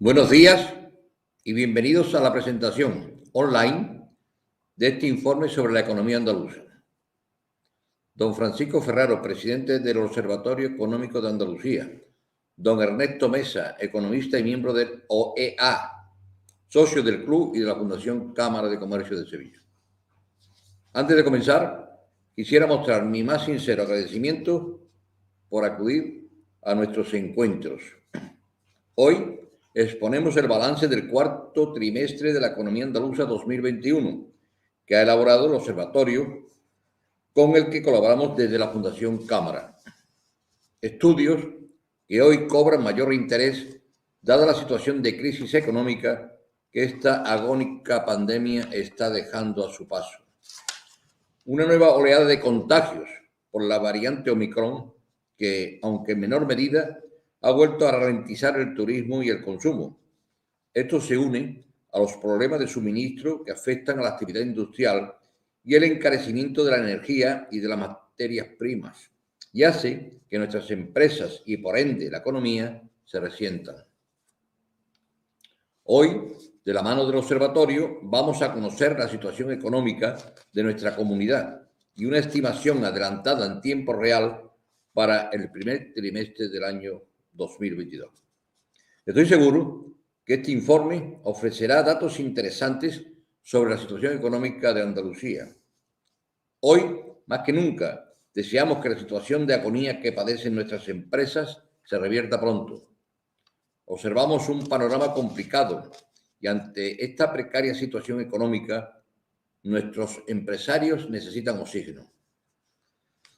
Buenos días y bienvenidos a la presentación online de este informe sobre la economía andaluza. Don Francisco Ferraro, presidente del Observatorio Económico de Andalucía. Don Ernesto Mesa, economista y miembro del OEA, socio del Club y de la Fundación Cámara de Comercio de Sevilla. Antes de comenzar, quisiera mostrar mi más sincero agradecimiento por acudir a nuestros encuentros. Hoy exponemos el balance del cuarto trimestre de la economía andaluza 2021, que ha elaborado el observatorio con el que colaboramos desde la Fundación Cámara. Estudios que hoy cobran mayor interés dada la situación de crisis económica que esta agónica pandemia está dejando a su paso. Una nueva oleada de contagios por la variante Omicron que, aunque en menor medida, ha vuelto a ralentizar el turismo y el consumo. Esto se une a los problemas de suministro que afectan a la actividad industrial y el encarecimiento de la energía y de las materias primas, y hace que nuestras empresas y por ende la economía se resientan. Hoy, de la mano del observatorio, vamos a conocer la situación económica de nuestra comunidad y una estimación adelantada en tiempo real para el primer trimestre del año 2022. Estoy seguro que este informe ofrecerá datos interesantes sobre la situación económica de Andalucía. Hoy, más que nunca, deseamos que la situación de agonía que padecen nuestras empresas se revierta pronto. Observamos un panorama complicado y ante esta precaria situación económica, nuestros empresarios necesitan oxígeno.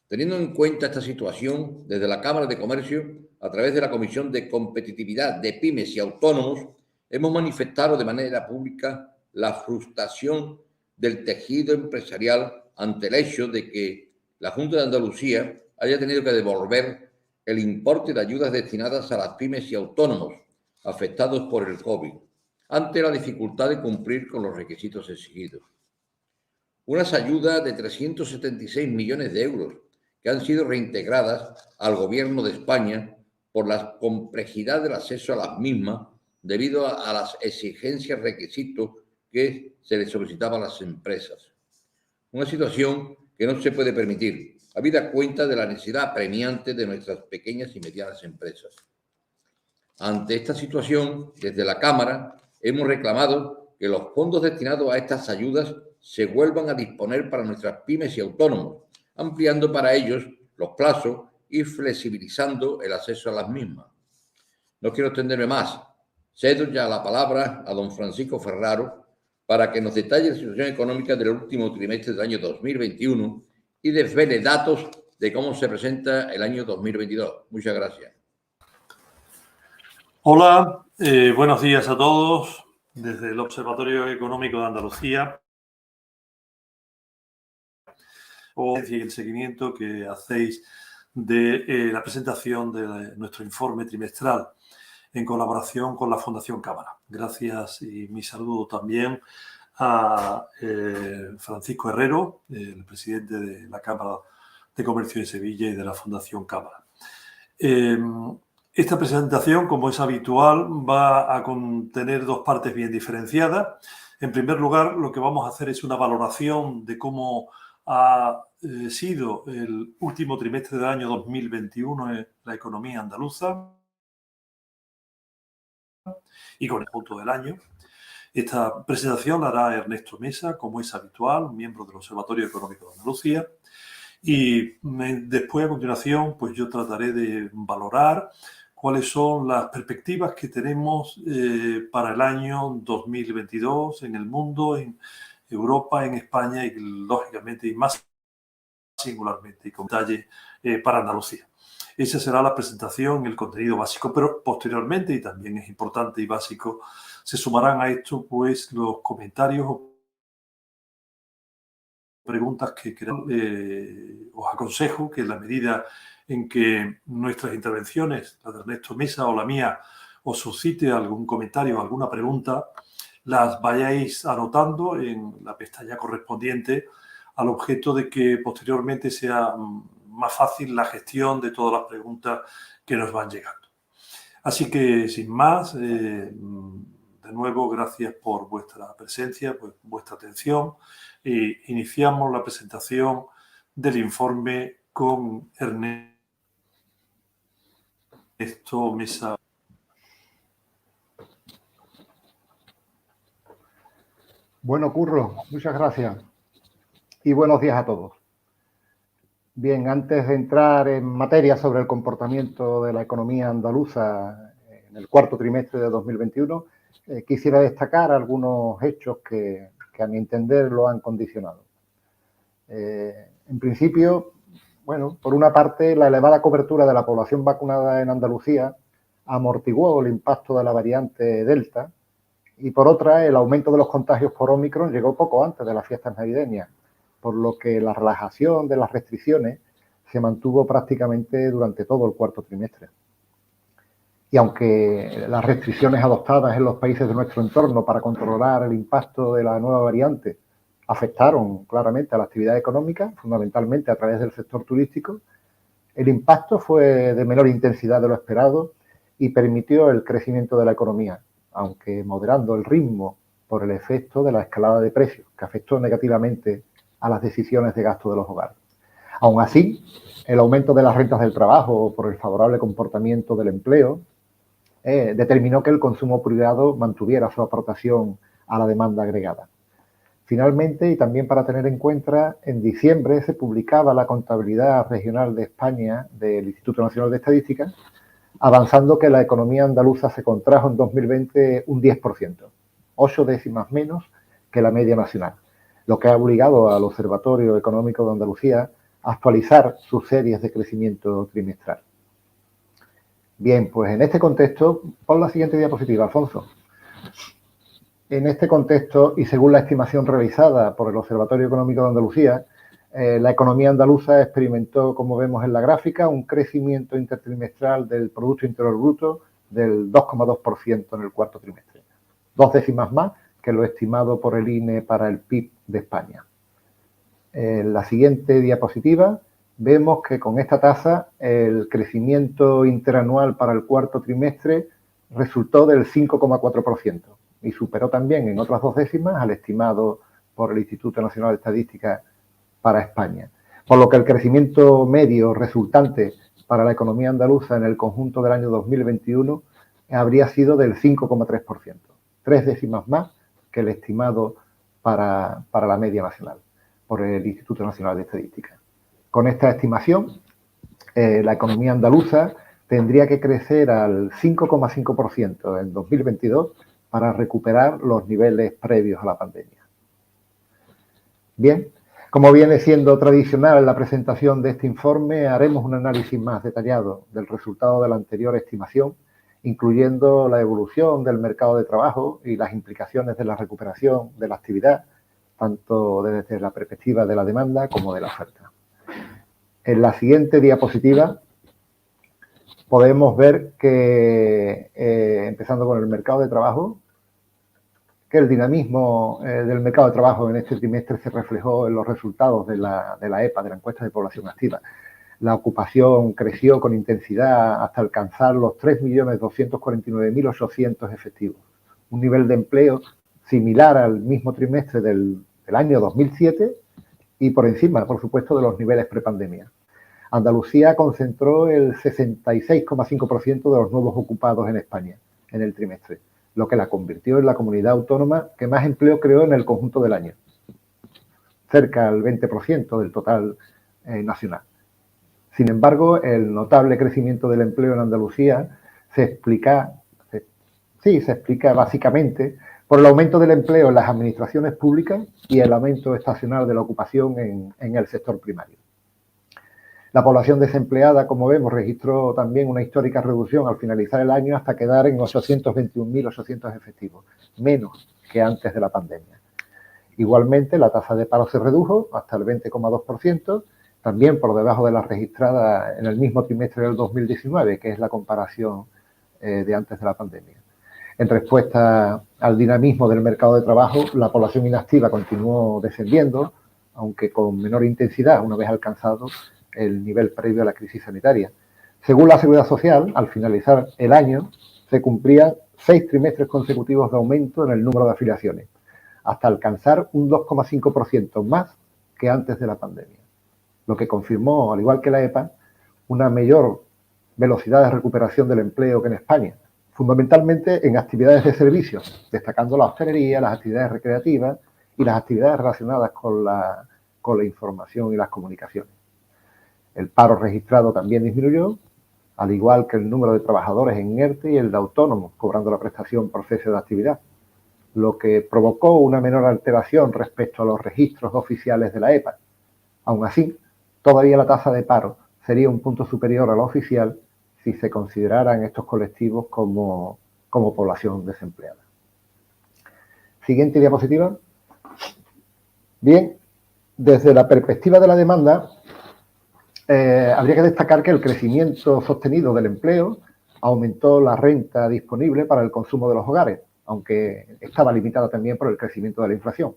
Teniendo en cuenta esta situación, desde la Cámara de Comercio, a través de la Comisión de Competitividad de Pymes y Autónomos, hemos manifestado de manera pública la frustración del tejido empresarial ante el hecho de que la Junta de Andalucía haya tenido que devolver el importe de ayudas destinadas a las pymes y autónomos afectados por el COVID, ante la dificultad de cumplir con los requisitos exigidos. Unas ayudas de 376 millones de euros que han sido reintegradas al Gobierno de España por la complejidad del acceso a las mismas debido a las exigencias requisitos que se les solicitaban a las empresas. Una situación que no se puede permitir, habida cuenta de la necesidad apremiante de nuestras pequeñas y medianas empresas. Ante esta situación, desde la Cámara hemos reclamado que los fondos destinados a estas ayudas se vuelvan a disponer para nuestras pymes y autónomos, ampliando para ellos los plazos y flexibilizando el acceso a las mismas. No quiero extenderme más. Cedo ya la palabra a don Francisco Ferraro para que nos detalle la situación económica del último trimestre del año 2021 y desvele datos de cómo se presenta el año 2022. Muchas gracias. Hola, buenos días a todos desde el Observatorio Económico de Andalucía y el seguimiento que hacéis de la presentación de nuestro informe trimestral en colaboración con la Fundación Cámara. Gracias y mi saludo también a Francisco Herrero, el presidente de la Cámara de Comercio de Sevilla y de la Fundación Cámara. Esta presentación, como es habitual, va a contener dos partes bien diferenciadas. En primer lugar, lo que vamos a hacer es una valoración de cómo ha sido el último trimestre del año 2021 en la economía andaluza y con el punto del año. Esta presentación la hará Ernesto Mesa, como es habitual, miembro del Observatorio Económico de Andalucía. Y después, a continuación, pues yo trataré de valorar cuáles son las perspectivas que tenemos para el año 2022 en el mundo, en Europa, en España y, lógicamente, y más singularmente y con detalle para Andalucía. Esa será la presentación, el contenido básico, pero posteriormente, y también es importante y básico, se sumarán a esto pues los comentarios o preguntas que os aconsejo que en la medida en que nuestras intervenciones, la de Ernesto Mesa o la mía, os suscite algún comentario o alguna pregunta, las vayáis anotando en la pestaña correspondiente al objeto de que posteriormente sea más fácil la gestión de todas las preguntas que nos van llegando. Así que, sin más, de nuevo, gracias por vuestra presencia, por vuestra atención. Iniciamos la presentación del informe con Ernesto Mesa. Bueno, Curro, muchas gracias y buenos días a todos. Bien, antes de entrar en materia sobre el comportamiento de la economía andaluza en el cuarto trimestre de 2021, quisiera destacar algunos hechos que a mi entender lo han condicionado. En principio, bueno, por una parte, la elevada cobertura de la población vacunada en Andalucía amortiguó el impacto de la variante Delta, y por otra, el aumento de los contagios por Ómicron llegó poco antes de las fiestas navideñas, por lo que la relajación de las restricciones se mantuvo prácticamente durante todo el cuarto trimestre. Y aunque las restricciones adoptadas en los países de nuestro entorno para controlar el impacto de la nueva variante afectaron claramente a la actividad económica, fundamentalmente a través del sector turístico, el impacto fue de menor intensidad de lo esperado y permitió el crecimiento de la economía, aunque moderando el ritmo por el efecto de la escalada de precios, que afectó negativamente a las decisiones de gasto de los hogares. Aún así, el aumento de las rentas del trabajo por el favorable comportamiento del empleo determinó que el consumo privado mantuviera su aportación a la demanda agregada. Finalmente, y también para tener en cuenta, en diciembre se publicaba la contabilidad regional de España del Instituto Nacional de Estadística, avanzando que la economía andaluza se contrajo en 2020 un 10%, 8 décimas menos que la media nacional, lo que ha obligado al Observatorio Económico de Andalucía a actualizar sus series de crecimiento trimestral. Bien, pues en este contexto, pon la siguiente diapositiva, Alfonso. En este contexto, y según la estimación realizada por el Observatorio Económico de Andalucía, la economía andaluza experimentó, como vemos en la gráfica, un crecimiento intertrimestral del Producto Interior Bruto del 2,2% en el cuarto trimestre, 2 décimas más que lo estimado por el INE para el PIB de España. En la siguiente diapositiva vemos que con esta tasa el crecimiento interanual para el cuarto trimestre resultó del 5,4% y superó también en otras 2 décimas al estimado por el Instituto Nacional de Estadística para España, por lo que el crecimiento medio resultante para la economía andaluza en el conjunto del año 2021 habría sido del 5,3%, 3 décimas más que el estimado para la media nacional por el Instituto Nacional de Estadística. Con esta estimación, la economía andaluza tendría que crecer al 5,5% en 2022 para recuperar los niveles previos a la pandemia. Bien, como viene siendo tradicional en la presentación de este informe, haremos un análisis más detallado del resultado de la anterior estimación, incluyendo la evolución del mercado de trabajo y las implicaciones de la recuperación de la actividad, tanto desde la perspectiva de la demanda como de la oferta. En la siguiente diapositiva podemos ver que, empezando con el mercado de trabajo, que el dinamismo del mercado de trabajo en este trimestre se reflejó en los resultados de la EPA, de la encuesta de población activa. La ocupación creció con intensidad hasta alcanzar los 3.249.800 efectivos, un nivel de empleo similar al mismo trimestre del año 2007 y por encima, por supuesto, de los niveles prepandemia. Andalucía concentró el 66,5% de los nuevos ocupados en España en el trimestre, lo que la convirtió en la comunidad autónoma que más empleo creó en el conjunto del año, cerca del 20% del total nacional. Sin embargo, el notable crecimiento del empleo en Andalucía se explica básicamente por el aumento del empleo en las administraciones públicas y el aumento estacional de la ocupación en el sector primario. La población desempleada, como vemos, registró también una histórica reducción al finalizar el año hasta quedar en 821.800 efectivos, menos que antes de la pandemia. Igualmente, la tasa de paro se redujo hasta el 20,2%, también por debajo de la registrada en el mismo trimestre del 2019, que es la comparación de antes de la pandemia. En respuesta al dinamismo del mercado de trabajo, la población inactiva continuó descendiendo, aunque con menor intensidad una vez alcanzado el nivel previo a la crisis sanitaria, Según la Seguridad Social, al finalizar el año, se cumplían 6 trimestres consecutivos de aumento en el número de afiliaciones, hasta alcanzar un 2,5% más que antes de la pandemia, lo que confirmó, al igual que la EPA, una mayor velocidad de recuperación del empleo que en España, fundamentalmente en actividades de servicios, destacando la hostelería, las actividades recreativas y las actividades relacionadas con la información y las comunicaciones. El paro registrado también disminuyó, al igual que el número de trabajadores en ERTE y el de autónomos cobrando la prestación por cese de actividad, lo que provocó una menor alteración respecto a los registros oficiales de la EPA. Aún así, todavía la tasa de paro sería un punto superior a la oficial si se consideraran estos colectivos como población desempleada. Siguiente diapositiva. Bien, desde la perspectiva de la demanda, habría que destacar que el crecimiento sostenido del empleo aumentó la renta disponible para el consumo de los hogares, aunque estaba limitada también por el crecimiento de la inflación.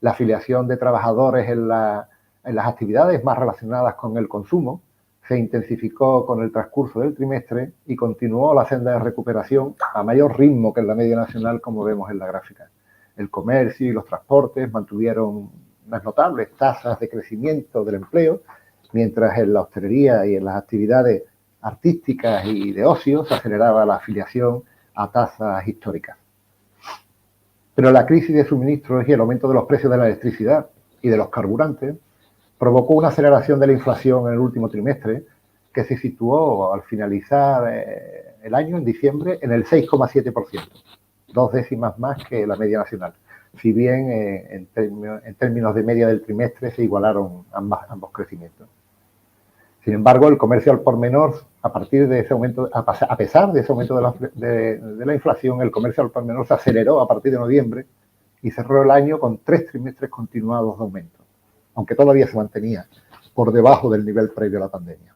La afiliación de trabajadores en las actividades más relacionadas con el consumo se intensificó con el transcurso del trimestre y continuó la senda de recuperación a mayor ritmo que en la media nacional, como vemos en la gráfica. El comercio y los transportes mantuvieron unas notables tasas de crecimiento del empleo, mientras en la hostelería y en las actividades artísticas y de ocio se aceleraba la afiliación a tasas históricas. Pero la crisis de suministros y el aumento de los precios de la electricidad y de los carburantes provocó una aceleración de la inflación en el último trimestre que se situó al finalizar el año, en diciembre, en el 6,7%, 2 décimas más que la media nacional. Si bien en términos de media del trimestre se igualaron ambos crecimientos. Sin embargo, el comercio al por menor, a pesar de ese aumento de la inflación, el comercio al por menor se aceleró a partir de noviembre y cerró el año con 3 trimestres continuados de aumento, aunque todavía se mantenía por debajo del nivel previo a la pandemia.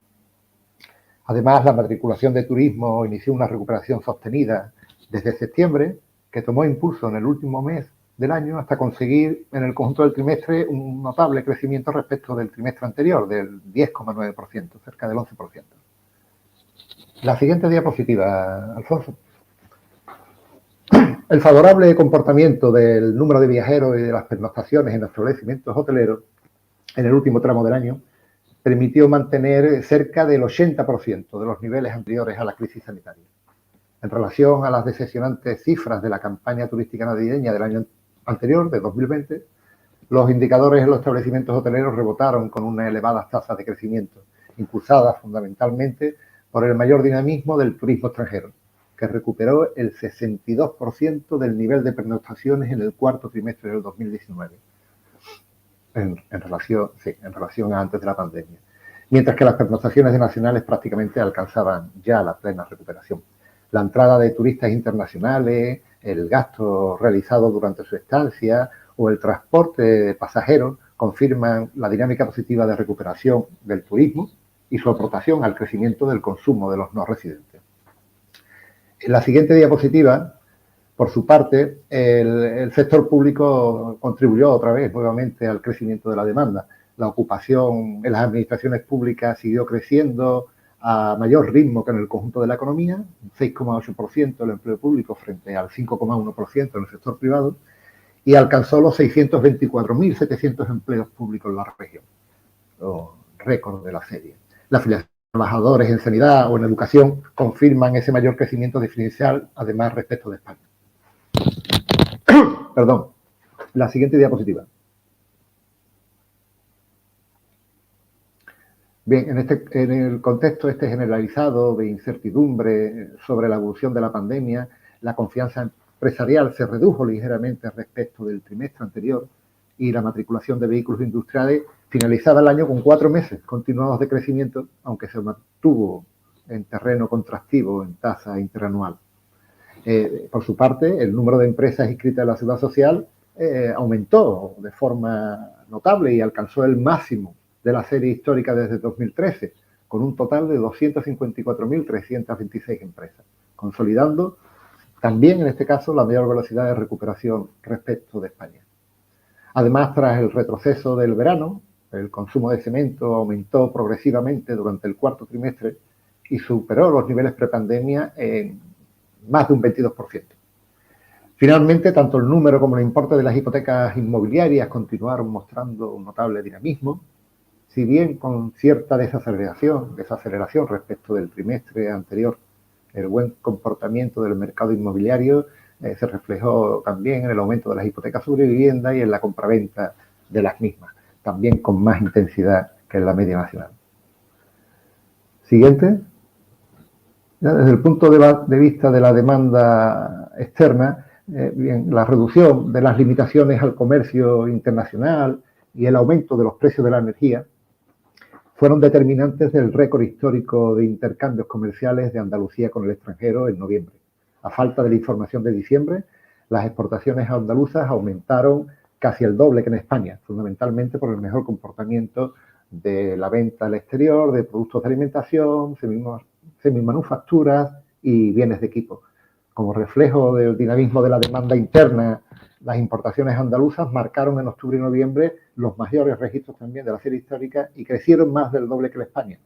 Además, la matriculación de turismo inició una recuperación sostenida desde septiembre, que tomó impulso en el último mes del año hasta conseguir en el conjunto del trimestre un notable crecimiento respecto del trimestre anterior, del 10,9%, cerca del 11%. La siguiente diapositiva, Alfonso. El favorable comportamiento del número de viajeros y de las pernoctaciones en los establecimientos hoteleros en el último tramo del año permitió mantener cerca del 80% de los niveles anteriores a la crisis sanitaria. En relación a las decepcionantes cifras de la campaña turística navideña del año anterior, de 2020, los indicadores en los establecimientos hoteleros rebotaron con una elevada tasa de crecimiento, impulsadas fundamentalmente por el mayor dinamismo del turismo extranjero, que recuperó el 62% del nivel de pernoctaciones en el cuarto trimestre del 2019, en relación a antes de la pandemia, mientras que las pernoctaciones de nacionales prácticamente alcanzaban ya la plena recuperación. La entrada de turistas internacionales, el gasto realizado durante su estancia o el transporte de pasajeros confirman la dinámica positiva de recuperación del turismo y su aportación al crecimiento del consumo de los no residentes. En la siguiente diapositiva, por su parte, el sector público contribuyó otra vez nuevamente al crecimiento de la demanda. La ocupación en las administraciones públicas siguió creciendo a mayor ritmo que en el conjunto de la economía, un 6,8% el empleo público frente al 5,1% en el sector privado, y alcanzó los 624.700 empleos públicos en la región, récord de la serie. La afiliación de trabajadores en sanidad o en educación confirman ese mayor crecimiento diferencial, además respecto de España. Perdón. La siguiente diapositiva. Bien, en el contexto generalizado de incertidumbre sobre la evolución de la pandemia, la confianza empresarial se redujo ligeramente respecto del trimestre anterior y la matriculación de vehículos industriales finalizaba el año con 4 meses continuados de crecimiento, aunque se mantuvo en terreno contractivo en tasa interanual. Por su parte, el número de empresas inscritas en la Seguridad Social aumentó de forma notable y alcanzó el máximo de la serie histórica desde 2013, con un total de 254.326 empresas, consolidando también en este caso la mayor velocidad de recuperación respecto de España. Además, tras el retroceso del verano, el consumo de cemento aumentó progresivamente durante el cuarto trimestre y superó los niveles prepandemia en más de un 22%. Finalmente, tanto el número como el importe de las hipotecas inmobiliarias continuaron mostrando un notable dinamismo, si bien con cierta desaceleración respecto del trimestre anterior. El buen comportamiento del mercado inmobiliario se reflejó también en el aumento de las hipotecas sobre vivienda y en la compraventa de las mismas, también con más intensidad que en la media nacional. Siguiente. Desde el punto de vista de la demanda externa, bien, la reducción de las limitaciones al comercio internacional y el aumento de los precios de la energía fueron determinantes del récord histórico de intercambios comerciales de Andalucía con el extranjero en noviembre. A falta de la información de diciembre, las exportaciones andaluzas aumentaron casi el doble que en España, fundamentalmente por el mejor comportamiento de la venta al exterior de productos de alimentación, semimanufacturas y bienes de equipo. Como reflejo del dinamismo de la demanda interna, las importaciones andaluzas marcaron en octubre y noviembre los mayores registros también de la serie histórica y crecieron más del doble que en España,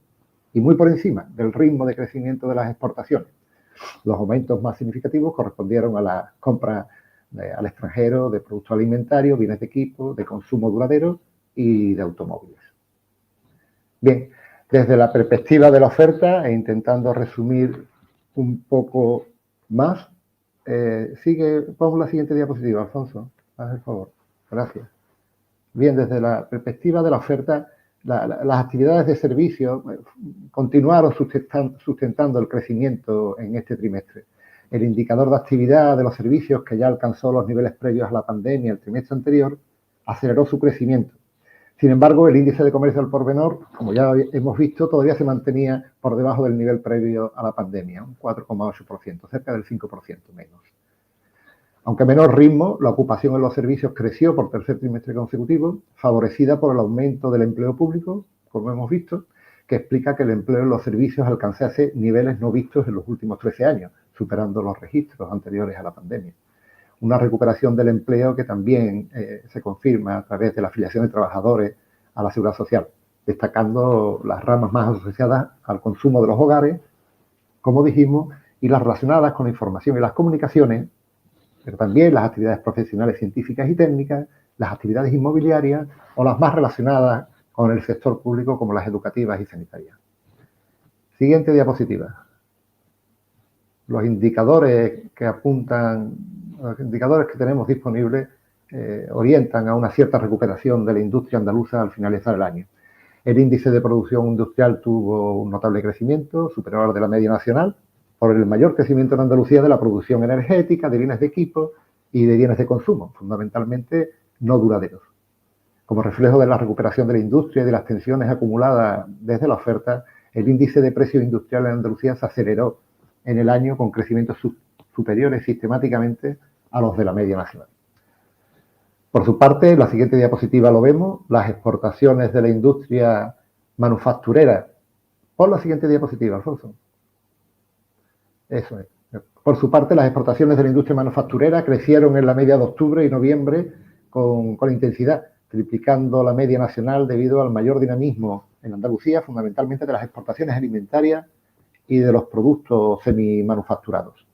y muy por encima del ritmo de crecimiento de las exportaciones. Los aumentos más significativos correspondieron a la compra al extranjero de productos alimentarios, bienes de equipo, de consumo duradero y de automóviles. Bien, desde la perspectiva de la oferta e intentando resumir un poco más, pon la siguiente diapositiva, Alfonso, haz el favor. Gracias. Bien, desde la perspectiva de la oferta, las actividades de servicio continuaron sustentando el crecimiento en este trimestre. El indicador de actividad de los servicios, que ya alcanzó los niveles previos a la pandemia el trimestre anterior, aceleró su crecimiento. Sin embargo, el índice de comercio al por menor, como ya hemos visto, todavía se mantenía por debajo del nivel previo a la pandemia, un 4,8%, cerca del 5% menos. Aunque a menor ritmo, la ocupación en los servicios creció por tercer trimestre consecutivo, favorecida por el aumento del empleo público, como hemos visto, que explica que el empleo en los servicios alcanzase niveles no vistos en los últimos 13 años, superando los registros anteriores a la pandemia. Una recuperación del empleo que también se confirma a través de la afiliación de trabajadores a la Seguridad Social, destacando las ramas más asociadas al consumo de los hogares, como dijimos, y las relacionadas con la información y las comunicaciones, pero también las actividades profesionales, científicas y técnicas, las actividades inmobiliarias o las más relacionadas con el sector público como las educativas y sanitarias. Siguiente diapositiva. Los indicadores que tenemos disponibles orientan a una cierta recuperación de la industria andaluza al finalizar el año. El índice de producción industrial tuvo un notable crecimiento, superior de la media nacional, por el mayor crecimiento en Andalucía de la producción energética, de bienes de equipo y de bienes de consumo, fundamentalmente no duraderos. Como reflejo de la recuperación de la industria y de las tensiones acumuladas desde la oferta, el índice de precios industriales en Andalucía se aceleró en el año con crecimientos superiores sistemáticamente a los de la media nacional. Por su parte, en la siguiente diapositiva lo vemos, las exportaciones de la industria manufacturera. Pon la siguiente diapositiva, Alfonso. Eso es. Por su parte, las exportaciones de la industria manufacturera crecieron en la media de octubre y noviembre con intensidad, triplicando la media nacional debido al mayor dinamismo en Andalucía, fundamentalmente de las exportaciones alimentarias y de los productos semimanufacturados.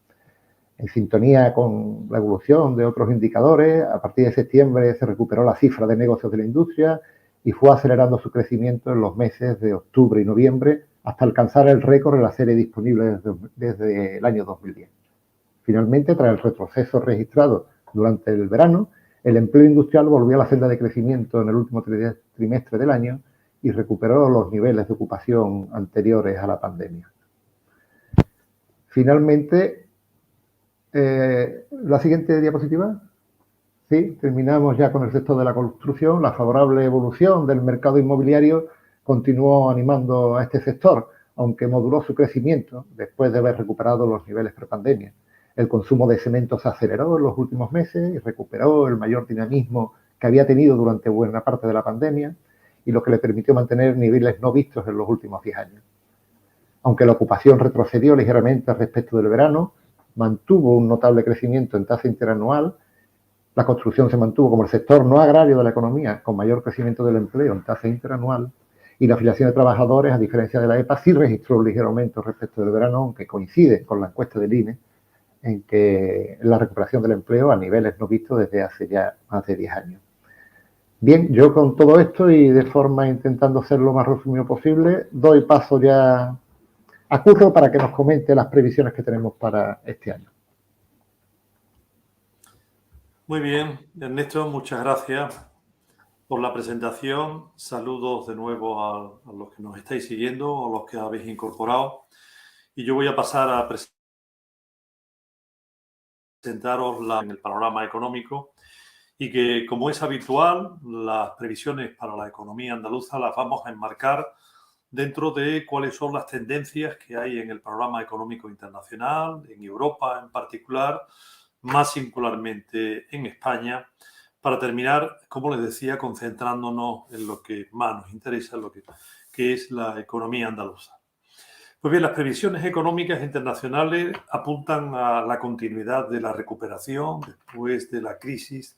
En sintonía con la evolución de otros indicadores, a partir de septiembre se recuperó la cifra de negocios de la industria y fue acelerando su crecimiento en los meses de octubre y noviembre hasta alcanzar el récord en la serie disponible desde el año 2010. Finalmente, tras el retroceso registrado durante el verano, el empleo industrial volvió a la senda de crecimiento en el último trimestre del año y recuperó los niveles de ocupación anteriores a la pandemia. Finalmente, la siguiente diapositiva. Sí, terminamos ya con el sector de la construcción. La favorable evolución del mercado inmobiliario continuó animando a este sector, aunque moduló su crecimiento después de haber recuperado los niveles prepandemia. El consumo de cemento se aceleró en los últimos meses y recuperó el mayor dinamismo que había tenido durante buena parte de la pandemia y lo que le permitió mantener niveles no vistos en los últimos 10 años. Aunque la ocupación retrocedió ligeramente respecto del verano, mantuvo un notable crecimiento en tasa interanual. La construcción se mantuvo como el sector no agrario de la economía con mayor crecimiento del empleo en tasa interanual Y la afiliación de trabajadores, a diferencia de la EPA, sí registró un ligero aumento respecto del verano, aunque coincide con la encuesta del INE en que la recuperación del empleo a niveles no vistos desde hace ya más de 10 años. Bien, yo con todo esto y de forma intentando ser lo más resumido posible, doy paso ya a Curro para que nos comente las previsiones que tenemos para este año. Muy bien, Ernesto, muchas gracias por la presentación. Saludos de nuevo a los que nos estáis siguiendo o los que habéis incorporado. Y yo voy a pasar a presentaros en el panorama económico y que, como es habitual, las previsiones para la economía andaluza las vamos a enmarcar dentro de cuáles son las tendencias que hay en el panorama económico internacional, en Europa en particular, más singularmente en España, para terminar, como les decía, concentrándonos en lo que más nos interesa, que es la economía andaluza. Pues bien, las previsiones económicas internacionales apuntan a la continuidad de la recuperación después de la crisis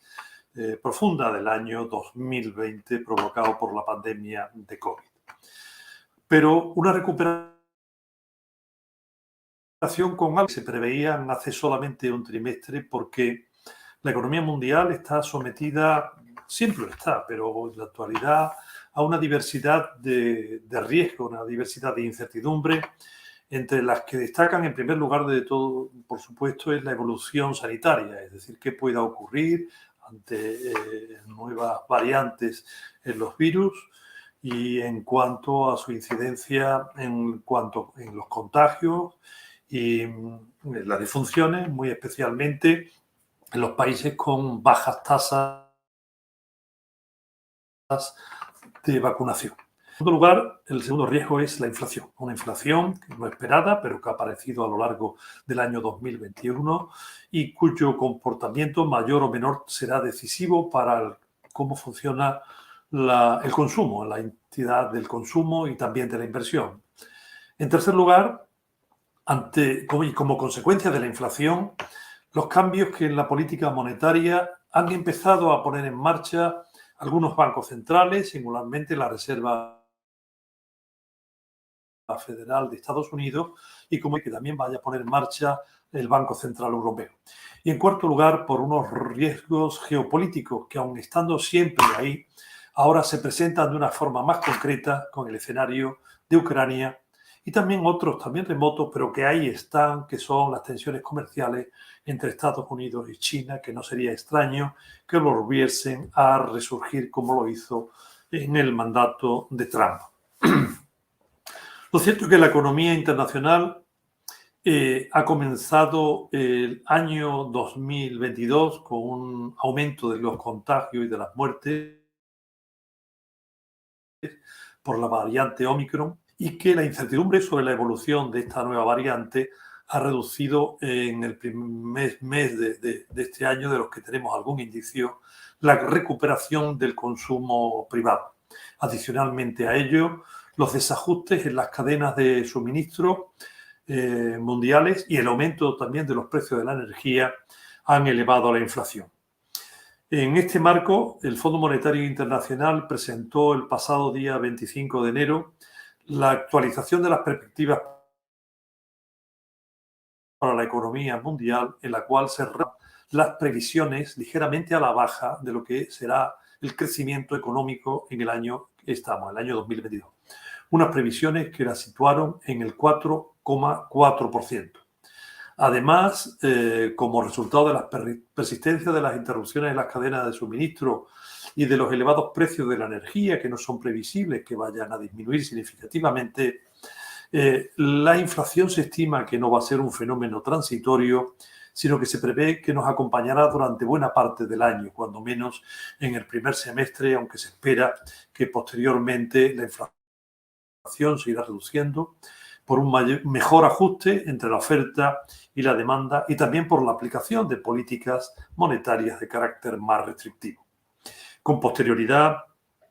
profunda del año 2020 provocado por la pandemia de COVID. Pero una recuperación con algo que se preveía hace solamente un trimestre porque la economía mundial está sometida, siempre lo está, pero en la actualidad, a una diversidad de riesgos, una diversidad de incertidumbre, entre las que destacan en primer lugar de todo, por supuesto, es la evolución sanitaria, es decir, qué pueda ocurrir ante nuevas variantes en los virus y en cuanto a su incidencia en los contagios y las defunciones, muy especialmente en los países con bajas tasas de vacunación. En segundo lugar, el segundo riesgo es la inflación. Una inflación no esperada, pero que ha aparecido a lo largo del año 2021 y cuyo comportamiento mayor o menor será decisivo para cómo funciona el consumo, la entidad del consumo y también de la inversión. En tercer lugar, como consecuencia de la inflación, los cambios que en la política monetaria han empezado a poner en marcha algunos bancos centrales, singularmente la Reserva Federal de Estados Unidos, y como que también vaya a poner en marcha el Banco Central Europeo. Y en cuarto lugar, por unos riesgos geopolíticos que, aun estando siempre ahí, ahora se presentan de una forma más concreta con el escenario de Ucrania y también otros, también remotos, pero que ahí están, que son las tensiones comerciales entre Estados Unidos y China, que no sería extraño que volviesen a resurgir como lo hizo en el mandato de Trump. Lo cierto es que la economía internacional ha comenzado el año 2022 con un aumento de los contagios y de las muertes por la variante Omicron y que la incertidumbre sobre la evolución de esta nueva variante ha reducido en el primer mes de este año, de los que tenemos algún indicio, la recuperación del consumo privado. Adicionalmente a ello, los desajustes en las cadenas de suministro mundiales y el aumento también de los precios de la energía han elevado la inflación. En este marco, el Fondo Monetario Internacional presentó el pasado día 25 de enero la actualización de las perspectivas para la economía mundial, en la cual se revelan las previsiones ligeramente a la baja de lo que será el crecimiento económico en el año que estamos, el año 2022. Unas previsiones que la situaron en el 4,4%. Además, como resultado de la persistencia de las interrupciones en las cadenas de suministro y de los elevados precios de la energía, que no son previsibles que vayan a disminuir significativamente, la inflación se estima que no va a ser un fenómeno transitorio, sino que se prevé que nos acompañará durante buena parte del año, cuando menos en el primer semestre, aunque se espera que posteriormente la inflación se irá reduciendo por un mejor ajuste entre la oferta y la demanda y también por la aplicación de políticas monetarias de carácter más restrictivo. Con posterioridad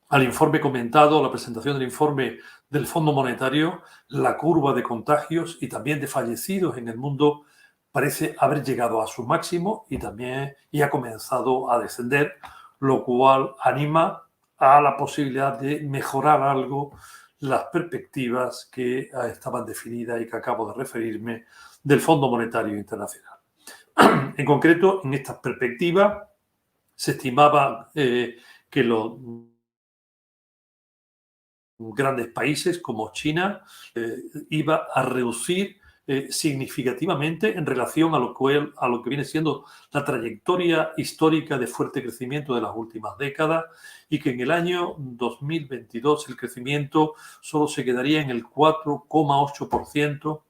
al informe comentado, la presentación del informe del Fondo Monetario, la curva de contagios y también de fallecidos en el mundo parece haber llegado a su máximo y ha comenzado a descender, lo cual anima a la posibilidad de mejorar algo las perspectivas que estaban definidas y que acabo de referirme del Fondo Monetario Internacional. En concreto, en estas perspectivas se estimaba que los grandes países como China iba a reducir significativamente en relación a lo que viene siendo la trayectoria histórica de fuerte crecimiento de las últimas décadas, y que en el año 2022 el crecimiento solo se quedaría en el 4,8%,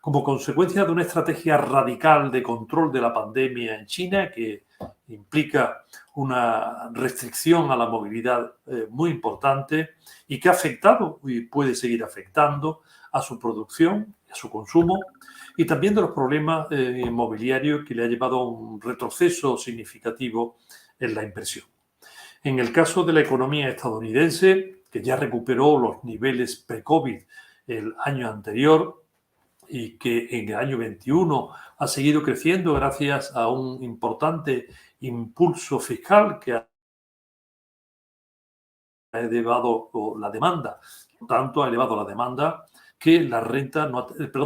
como consecuencia de una estrategia radical de control de la pandemia en China, que implica una restricción a la movilidad muy importante y que ha afectado y puede seguir afectando a su producción, a su consumo, y también de los problemas inmobiliarios que le ha llevado a un retroceso significativo en la inversión. En el caso de la economía estadounidense, que ya recuperó los niveles pre-COVID el año anterior y que en el año 21 ha seguido creciendo gracias a un importante impulso fiscal que ha elevado la demanda, tanto ha elevado la demanda que la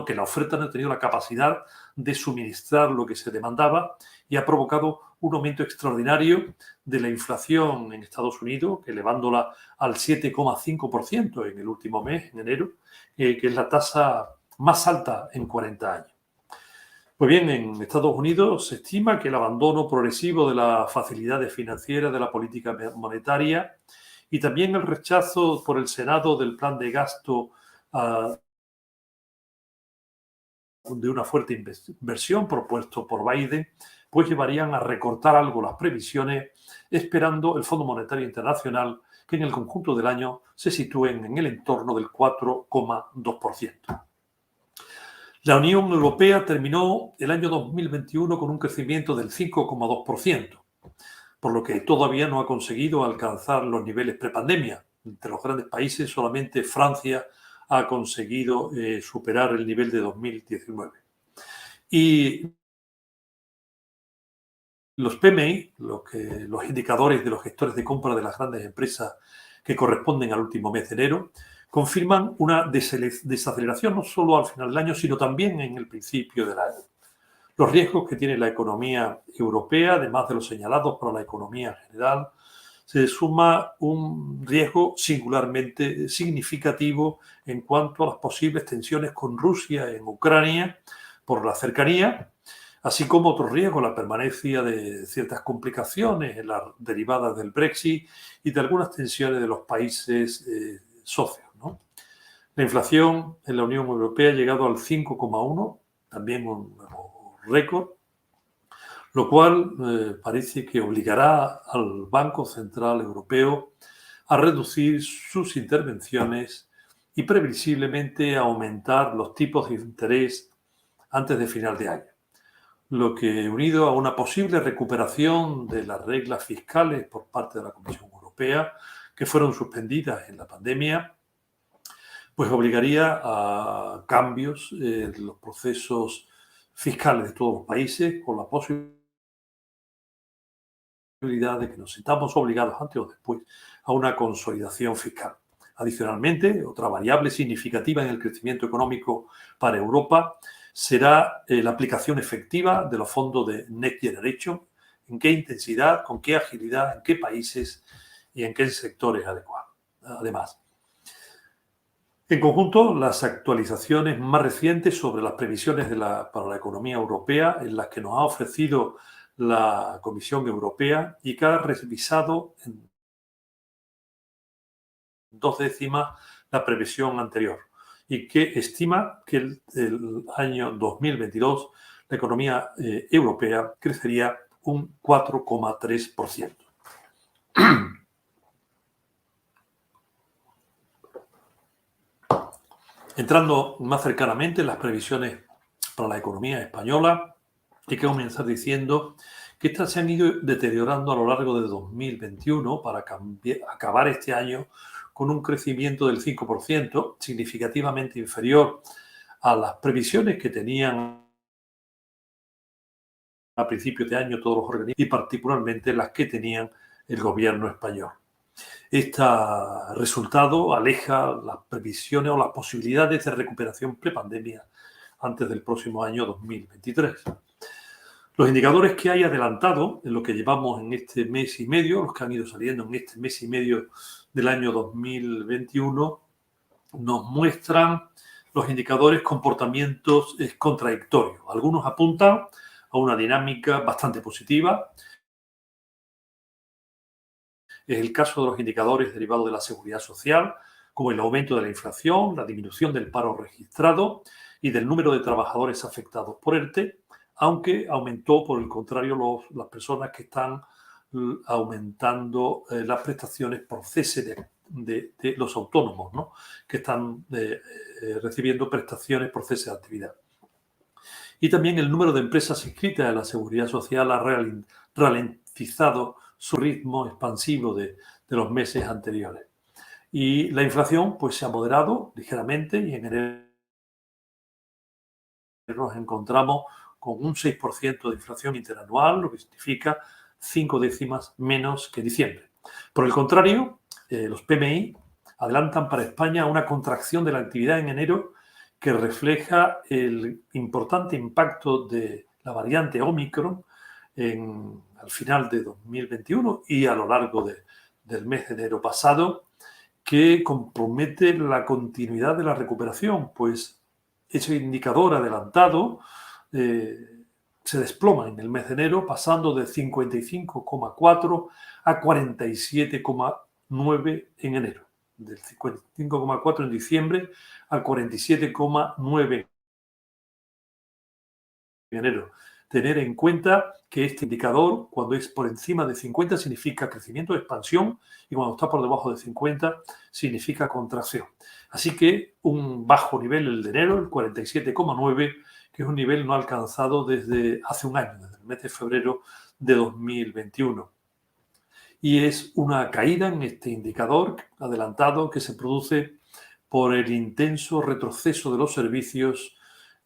que la oferta no ha tenido la capacidad de suministrar lo que se demandaba, y ha provocado un aumento extraordinario de la inflación en Estados Unidos, elevándola al 7,5% en el último mes, en enero, que es la tasa más alta en 40 años. Pues bien, en Estados Unidos se estima que el abandono progresivo de las facilidades financieras de la política monetaria y también el rechazo por el Senado del plan de gasto de una fuerte inversión propuesto por Biden, pues llevarían a recortar algo las previsiones, esperando el Fondo Monetario Internacional que en el conjunto del año se sitúen en el entorno del 4,2%. La Unión Europea terminó el año 2021 con un crecimiento del 5,2%, por lo que todavía no ha conseguido alcanzar los niveles prepandemia. Entre los grandes países, solamente Francia ha conseguido superar el nivel de 2019. Y los PMI, los indicadores de los gestores de compra de las grandes empresas que corresponden al último mes de enero, confirman una desaceleración no solo al final del año, sino también en el principio del año. Los riesgos que tiene la economía europea, además de los señalados para la economía general, se suma un riesgo singularmente significativo en cuanto a las posibles tensiones con Rusia en Ucrania por la cercanía, así como otro riesgo, la permanencia de ciertas complicaciones en las derivadas del Brexit y de algunas tensiones de los países socios, ¿no? La inflación en la Unión Europea ha llegado al 5,1, también un nuevo récord, lo cual parece que obligará al Banco Central Europeo a reducir sus intervenciones y previsiblemente a aumentar los tipos de interés antes de final de año, lo que, unido a una posible recuperación de las reglas fiscales por parte de la Comisión Europea, que fueron suspendidas en la pandemia, pues obligaría a cambios en los procesos fiscales de todos los países, con la posibilidad de que nos sintamos obligados antes o después a una consolidación fiscal. Adicionalmente, otra variable significativa en el crecimiento económico para Europa será la aplicación efectiva de los fondos de Next Generation, en qué intensidad, con qué agilidad, en qué países y en qué sectores adecuados. Además, en conjunto, las actualizaciones más recientes sobre las previsiones para la economía europea, en las que nos ha ofrecido la Comisión Europea y que ha revisado en 2 décimas la previsión anterior, y que estima que el año 2022 la economía europea crecería un 4,3%. Entrando más cercanamente en las previsiones para la economía española, hay que comenzar diciendo que estas se han ido deteriorando a lo largo de 2021 para acabar este año con un crecimiento del 5%, significativamente inferior a las previsiones que tenían a principios de año todos los organismos y particularmente las que tenían el gobierno español. Este resultado aleja las previsiones o las posibilidades de recuperación prepandemia antes del próximo año 2023. Los indicadores que hay adelantado en lo que llevamos en este mes y medio, los que han ido saliendo en este mes y medio del año 2021, nos muestran los indicadores comportamientos contradictorios. Algunos apuntan a una dinámica bastante positiva. Es el caso de los indicadores derivados de la seguridad social, como el aumento de la inflación, la disminución del paro registrado y del número de trabajadores afectados por ERTE, aunque aumentó, por el contrario, las personas que están aumentando las prestaciones por cese de los autónomos, ¿no?, que están recibiendo prestaciones por cese de actividad. Y también el número de empresas inscritas en la seguridad social ha ralentizado su ritmo expansivo de los meses anteriores. Y la inflación pues se ha moderado ligeramente y en enero nos encontramos con un 6% de inflación interanual, lo que significa 5 décimas menos que diciembre. Por el contrario, los PMI adelantan para España una contracción de la actividad en enero que refleja el importante impacto de la variante Omicron al final de 2021 y a lo largo del mes de enero pasado, que compromete la continuidad de la recuperación, pues ese indicador adelantado se desploma en el mes de enero, pasando de 55,4 a 47,9 en enero, del 55,4 en diciembre al 47,9 en enero. Tener en cuenta que este indicador, cuando es por encima de 50, significa crecimiento, expansión, y cuando está por debajo de 50, significa contracción. Así que un bajo nivel el de enero, el 47,9, que es un nivel no alcanzado desde hace un año, desde el mes de febrero de 2021. Y es una caída en este indicador adelantado que se produce por el intenso retroceso de los servicios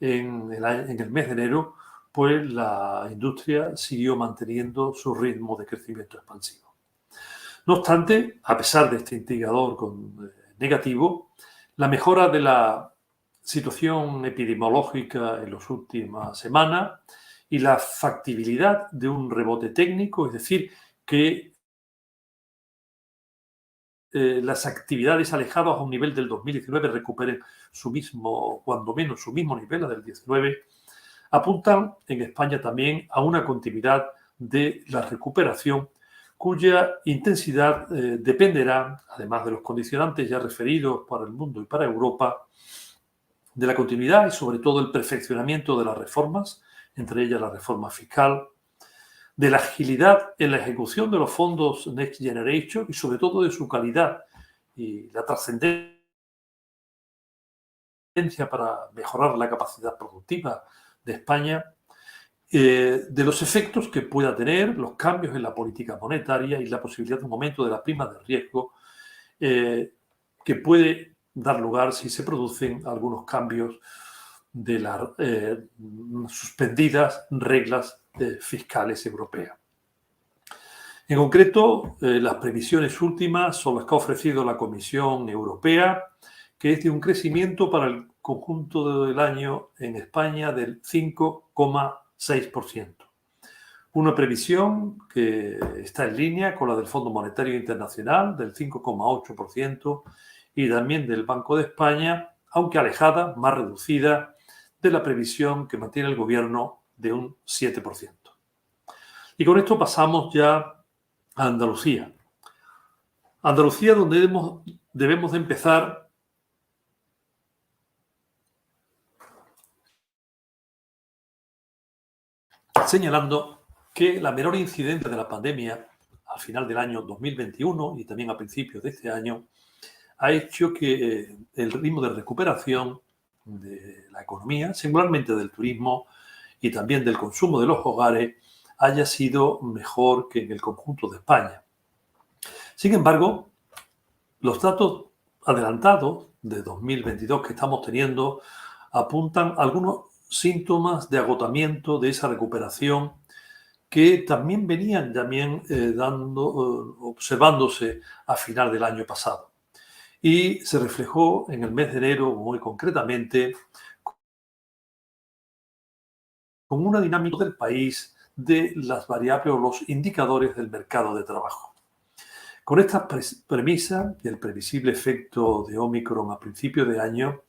en el mes de enero, pues la industria siguió manteniendo su ritmo de crecimiento expansivo. No obstante, a pesar de este indicador negativo, la mejora de la situación epidemiológica en las últimas semanas y la factibilidad de un rebote técnico, es decir, que las actividades alejadas a un nivel del 2019 recuperen su mismo, cuando menos su mismo nivel, la del 19, apuntan en España también a una continuidad de la recuperación cuya intensidad dependerá, además de los condicionantes ya referidos para el mundo y para Europa, de la continuidad y sobre todo el perfeccionamiento de las reformas, entre ellas la reforma fiscal, de la agilidad en la ejecución de los fondos Next Generation y sobre todo de su calidad y la trascendencia para mejorar la capacidad productiva de España, de los efectos que pueda tener los cambios en la política monetaria y la posibilidad de un aumento de la prima de riesgo que puede dar lugar si se producen algunos cambios de las suspendidas reglas fiscales europeas. En concreto, las previsiones últimas son las que ha ofrecido la Comisión Europea, que es de un crecimiento para el conjunto del año en España del 5,6%. Una previsión que está en línea con la del Fondo Monetario Internacional del 5,8% y también del Banco de España, aunque alejada, más reducida de la previsión que mantiene el Gobierno de un 7%. Y con esto pasamos ya a Andalucía. Andalucía, donde debemos de empezar señalando que la menor incidencia de la pandemia al final del año 2021 y también a principios de este año ha hecho que el ritmo de recuperación de la economía, singularmente del turismo y también del consumo de los hogares, haya sido mejor que en el conjunto de España. Sin embargo, los datos adelantados de 2022 que estamos teniendo apuntan a algunos síntomas de agotamiento de esa recuperación que también venían observándose a final del año pasado. Y se reflejó en el mes de enero, muy concretamente, con una dinámica del país de las variables o los indicadores del mercado de trabajo. Con esta premisa y el previsible efecto de Omicron a principio de año,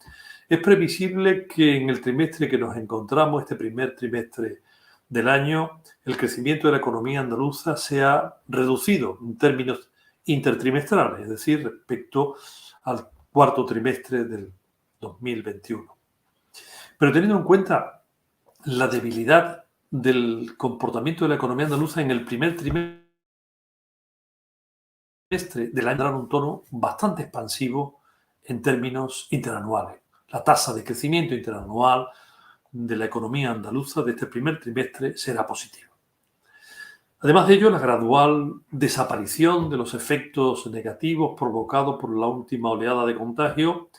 es previsible que en el trimestre que nos encontramos, este primer trimestre del año, el crecimiento de la economía andaluza sea reducido en términos intertrimestrales, es decir, respecto al cuarto trimestre del 2021. Pero teniendo en cuenta la debilidad del comportamiento de la economía andaluza en el primer trimestre del año, tendrá un tono bastante expansivo en términos interanuales. La tasa de crecimiento interanual de la economía andaluza de este primer trimestre será positiva. Además de ello, la gradual desaparición de los efectos negativos provocados por la última oleada de contagio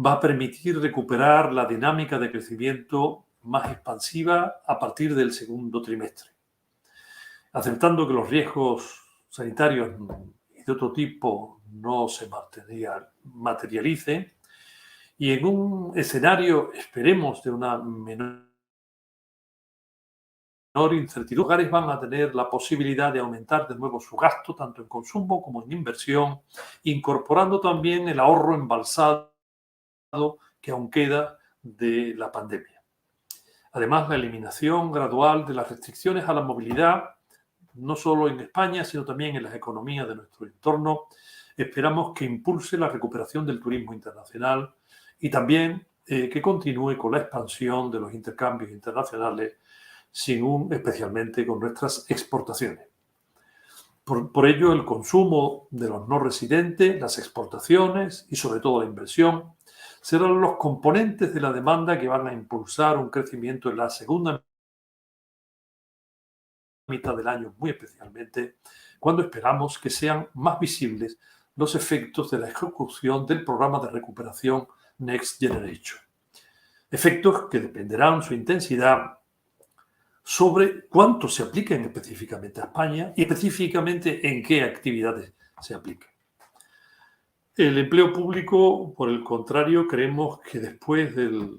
va a permitir recuperar la dinámica de crecimiento más expansiva a partir del segundo trimestre. Aceptando que los riesgos sanitarios y de otro tipo no se materialicen, y en un escenario, esperemos, de una menor incertidumbre, los hogares van a tener la posibilidad de aumentar de nuevo su gasto, tanto en consumo como en inversión, incorporando también el ahorro embalsado que aún queda de la pandemia. Además, la eliminación gradual de las restricciones a la movilidad, no solo en España, sino también en las economías de nuestro entorno, esperamos que impulse la recuperación del turismo internacional y también que continúe con la expansión de los intercambios internacionales, especialmente con nuestras exportaciones. Por ello, el consumo de los no residentes, las exportaciones y sobre todo la inversión serán los componentes de la demanda que van a impulsar un crecimiento en la segunda mitad del año, muy especialmente cuando esperamos que sean más visibles los efectos de la ejecución del programa de recuperación Next Generation. Efectos que dependerán su intensidad sobre cuánto se apliquen específicamente a España y específicamente en qué actividades se apliquen. El empleo público, por el contrario, creemos que después de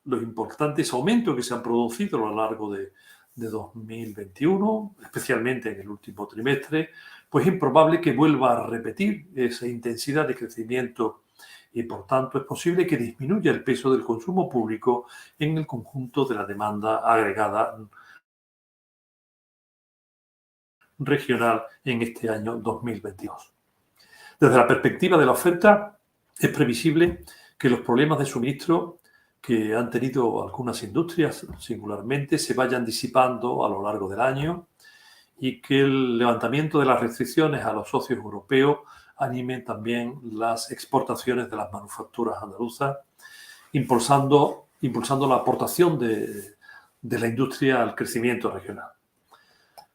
los importantes aumentos que se han producido a lo largo de 2021, especialmente en el último trimestre, pues es improbable que vuelva a repetir esa intensidad de crecimiento y, por tanto, es posible que disminuya el peso del consumo público en el conjunto de la demanda agregada regional en este año 2022. Desde la perspectiva de la oferta, es previsible que los problemas de suministro que han tenido algunas industrias singularmente se vayan disipando a lo largo del año y que el levantamiento de las restricciones a los socios europeos anime también las exportaciones de las manufacturas andaluzas, impulsando la aportación de la industria al crecimiento regional.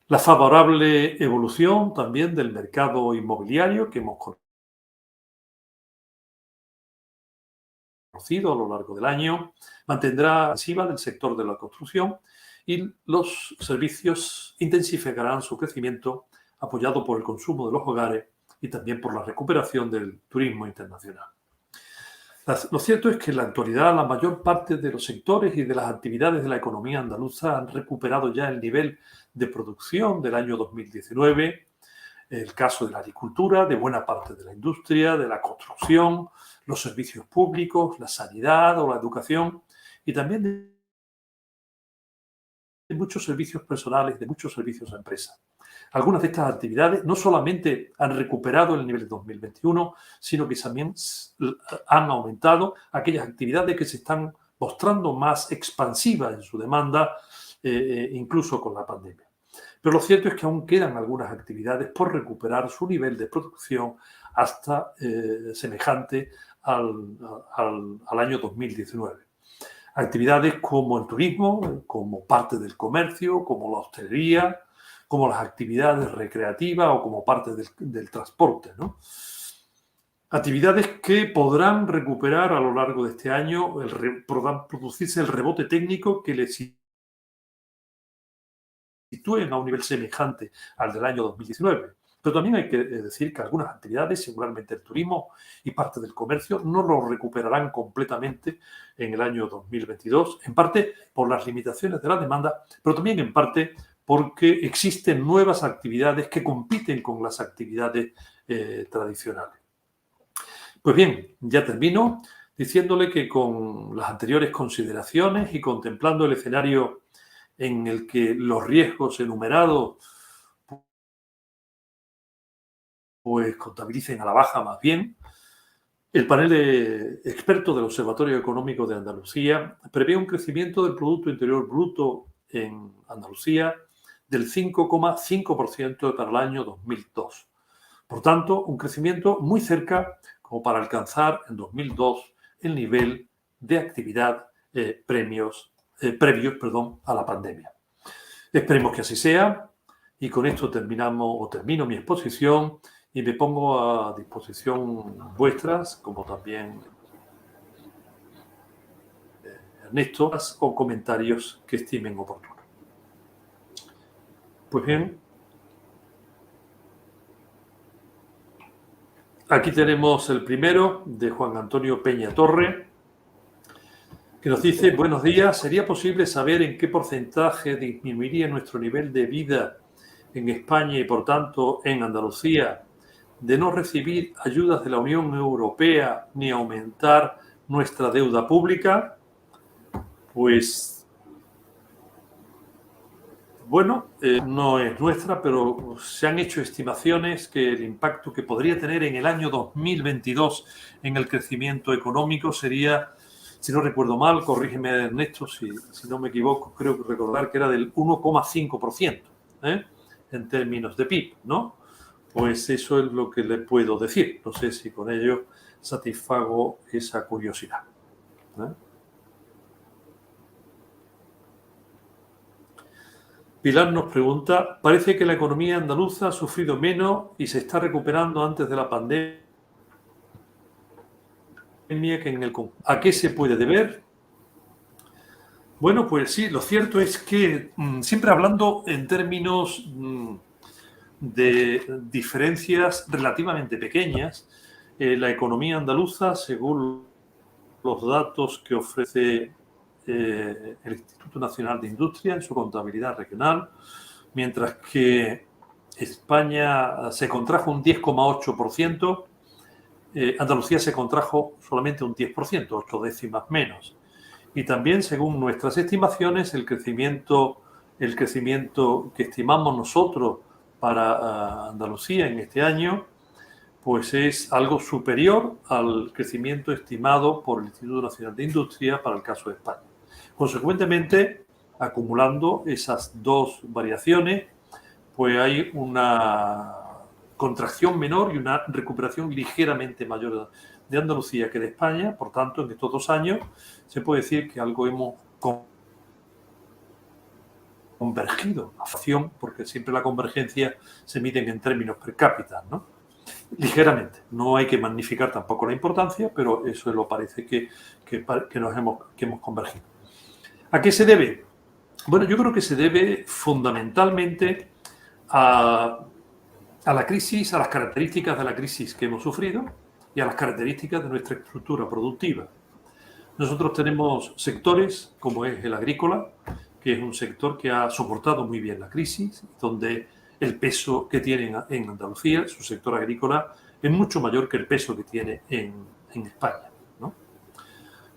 La favorable evolución también del mercado inmobiliario que hemos conocido a lo largo del año mantendrá pasiva del sector de la construcción y los servicios intensificarán su crecimiento apoyado por el consumo de los hogares y también por la recuperación del turismo internacional. Lo cierto es que en la actualidad la mayor parte de los sectores y de las actividades de la economía andaluza han recuperado ya el nivel de producción del año 2019, el caso de la agricultura, de buena parte de la industria, de la construcción, los servicios públicos, la sanidad o la educación y también de muchos servicios personales, de muchos servicios a empresas. Algunas de estas actividades no solamente han recuperado el nivel de 2021, sino que también han aumentado aquellas actividades que se están mostrando más expansivas en su demanda, incluso con la pandemia. Pero lo cierto es que aún quedan algunas actividades por recuperar su nivel de producción hasta semejante al año 2019. Actividades como el turismo, como parte del comercio, como la hostelería, como las actividades recreativas o como parte del transporte, ¿no? Actividades que podrán recuperar a lo largo de este año, podrán producirse el rebote técnico que les sitúen a un nivel semejante al del año 2019. Pero también hay que decir que algunas actividades, singularmente el turismo y parte del comercio, no lo recuperarán completamente en el año 2022, en parte por las limitaciones de la demanda, pero también en parte porque existen nuevas actividades que compiten con las actividades tradicionales. Pues bien, ya termino diciéndole que con las anteriores consideraciones y contemplando el escenario en el que los riesgos enumerados pues contabilicen a la baja más bien, el panel de expertos del Observatorio Económico de Andalucía prevé un crecimiento del Producto Interior Bruto en Andalucía del 5,5% para el año 2002. Por tanto, un crecimiento muy cerca como para alcanzar en 2002 el nivel de actividad previos a la pandemia. Esperemos que así sea y con esto termino mi exposición y me pongo a disposición vuestras, como también Ernesto, o comentarios que estimen oportunos. Pues bien, aquí tenemos el primero de Juan Antonio Peña Torre, que nos dice: buenos días, ¿sería posible saber en qué porcentaje disminuiría nuestro nivel de vida en España y, por tanto, en Andalucía, de no recibir ayudas de la Unión Europea ni aumentar nuestra deuda pública? Pues, bueno, no es nuestra, pero se han hecho estimaciones que el impacto que podría tener en el año 2022 en el crecimiento económico sería, si no recuerdo mal, corrígeme Ernesto, si no me equivoco, creo que recordar que era del 1,5%, en términos de PIB, ¿no? Pues eso es lo que le puedo decir. No sé si con ello satisfago esa curiosidad. Pilar nos pregunta: parece que la economía andaluza ha sufrido menos y se está recuperando antes de la pandemia que en el conjunto. ¿A qué se puede deber? Bueno, pues sí, lo cierto es que siempre hablando en términos de diferencias relativamente pequeñas, la economía andaluza, según los datos que ofrece el Instituto Nacional de Industria en su contabilidad regional, mientras que España se contrajo un 10,8%, Andalucía se contrajo solamente un 10%, 8 décimas menos. Y también, según nuestras estimaciones, el crecimiento que estimamos nosotros para Andalucía en este año, pues es algo superior al crecimiento estimado por el Instituto Nacional de Industria para el caso de España. Consecuentemente, acumulando esas dos variaciones, pues hay una contracción menor y una recuperación ligeramente mayor de Andalucía que de España. Por tanto, en estos 2 años se puede decir que algo hemos convergido, porque siempre la convergencia se mide en términos per cápita, ¿no? Ligeramente. No hay que magnificar tampoco la importancia, pero eso lo parece que hemos convergido. ¿A qué se debe? Bueno, yo creo que se debe fundamentalmente a la crisis, a las características de la crisis que hemos sufrido y a las características de nuestra estructura productiva. Nosotros tenemos sectores como es el agrícola, que es un sector que ha soportado muy bien la crisis, donde el peso que tiene en Andalucía, su sector agrícola, es mucho mayor que el peso que tiene en España, ¿no?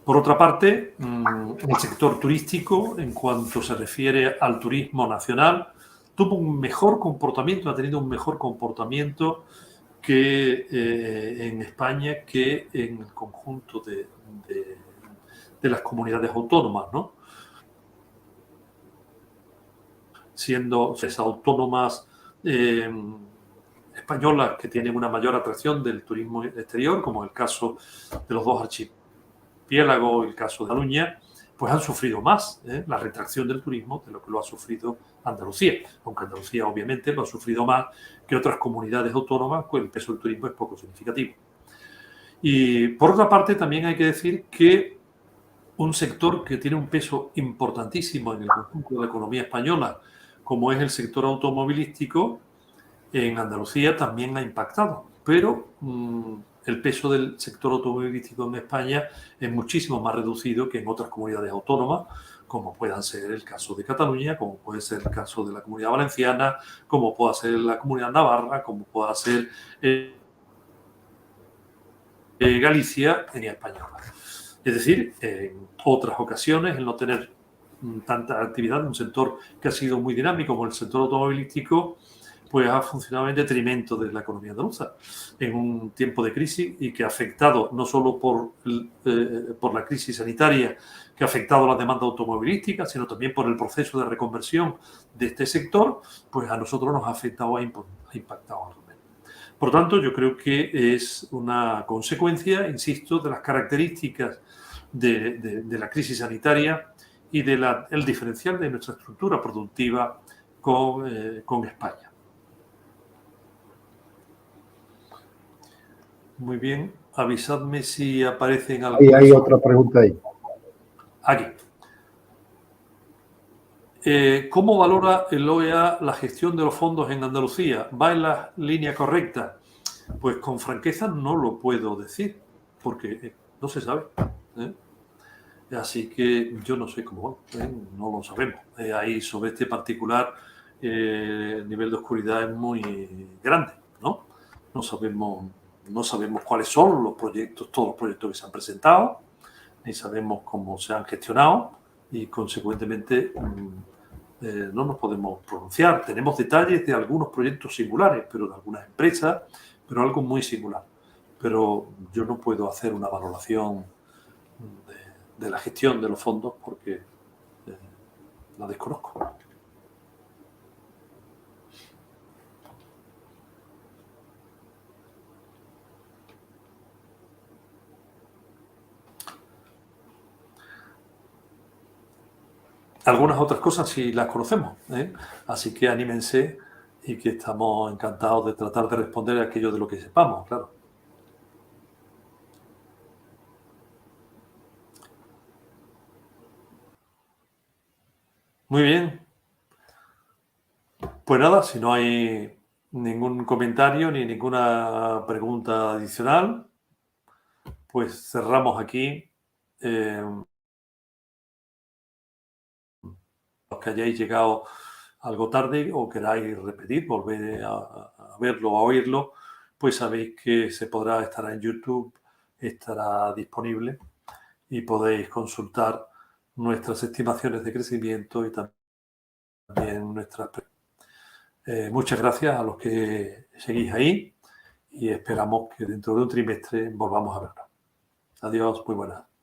Por otra parte, el sector turístico, en cuanto se refiere al turismo nacional, tuvo un mejor comportamiento, ha tenido un mejor comportamiento que en España que en el conjunto de las comunidades autónomas, ¿no? Siendo esas autónomas españolas que tienen una mayor atracción del turismo exterior, como el caso de los 2 archipiélagos, el caso de Cataluña, pues han sufrido más la retracción del turismo de lo que lo ha sufrido Andalucía. Aunque Andalucía obviamente lo ha sufrido más que otras comunidades autónomas, pues el peso del turismo es poco significativo. Y por otra parte también hay que decir que un sector que tiene un peso importantísimo en el conjunto de la economía española, como es el sector automovilístico, en Andalucía también ha impactado, pero el peso del sector automovilístico en España es muchísimo más reducido que en otras comunidades autónomas, como puedan ser el caso de Cataluña, como puede ser el caso de la Comunidad Valenciana, como pueda ser la Comunidad Navarra, como pueda ser Galicia en española. Es decir, en otras ocasiones, el no tener tanta actividad en un sector que ha sido muy dinámico como el sector automovilístico, pues ha funcionado en detrimento de la economía andaluza en un tiempo de crisis y que ha afectado no solo por la crisis sanitaria que ha afectado la demanda automovilística, sino también por el proceso de reconversión de este sector, pues a nosotros nos ha afectado, ha impactado algo menos. Por lo tanto, yo creo que es una consecuencia, insisto, de las características de la crisis sanitaria y del diferencial de nuestra estructura productiva con España. Muy bien, avisadme si aparecen algunas. Hay otra pregunta ahí. Aquí. ¿Cómo valora el OEA la gestión de los fondos en Andalucía? ¿Va en la línea correcta? Pues con franqueza no lo puedo decir, porque no se sabe. Así que yo no sé cómo va, no lo sabemos. Ahí sobre este particular el nivel de oscuridad es muy grande, ¿no? No sabemos cuáles son los proyectos, todos los proyectos que se han presentado, ni sabemos cómo se han gestionado y, consecuentemente, no nos podemos pronunciar. Tenemos detalles de algunos proyectos singulares, pero de algunas empresas, pero algo muy singular. Pero yo no puedo hacer una valoración de la gestión de los fondos porque la desconozco. Algunas otras cosas sí las conocemos, así que anímense y que estamos encantados de tratar de responder a aquello de lo que sepamos, claro. Muy bien. Pues nada, si no hay ningún comentario ni ninguna pregunta adicional, pues cerramos aquí. Los que hayáis llegado algo tarde o queráis repetir, volver a verlo o a oírlo, pues sabéis que se podrá estar en YouTube, estará disponible y podéis consultar nuestras estimaciones de crecimiento y también nuestras. Muchas gracias a los que seguís ahí y esperamos que dentro de un trimestre volvamos a vernos. Adiós, muy buenas.